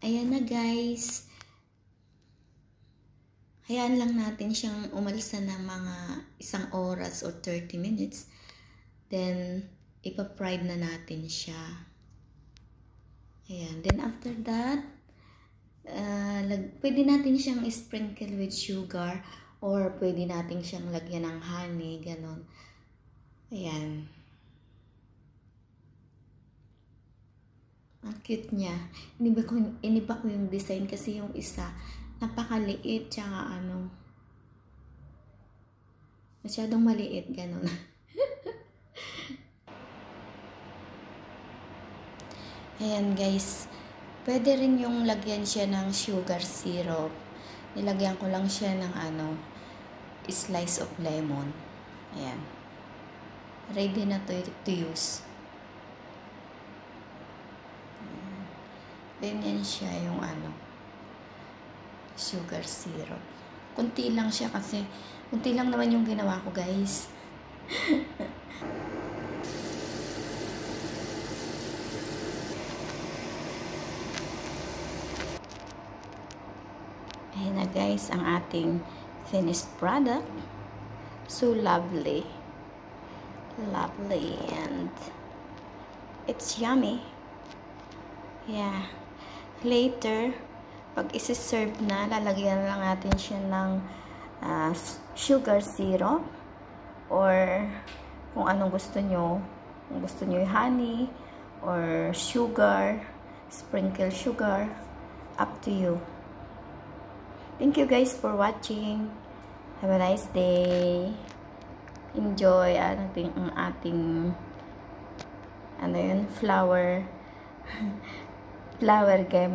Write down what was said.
Ayan na guys. Hayaan lang natin siyang umalsa ng mga 1 oras or 30 minutes. Then, ipa-fried na natin siya. Ayan. Then, after that, pwede natin siyang sprinkle with sugar or pwede natin siyang lagyan ng honey, ganon. Ayan. Ang cute niya. Iniba ko yung design kasi yung isa, napakaliit, tsaka masyadong maliit, ganon. Ayan guys. Pwede rin yung lagyan siya ng sugar syrup. Nilagyan ko lang siya ng slice of lemon. Ayan. Ready na to use. Ganyan siya yung sugar syrup. Kunti lang siya kasi, kunti lang naman yung ginawa ko guys. Ayan na guys, ang ating finished product. So lovely. Lovely and it's yummy. Yeah. Later, pag isi-serve na, lalagyan lang natin siya ng sugar syrup or kung anong gusto nyo. Kung gusto nyo yung honey or sugar, sprinkle sugar, up to you. Thank you guys for watching. Have a nice day. Enjoy ang ating flower flower game.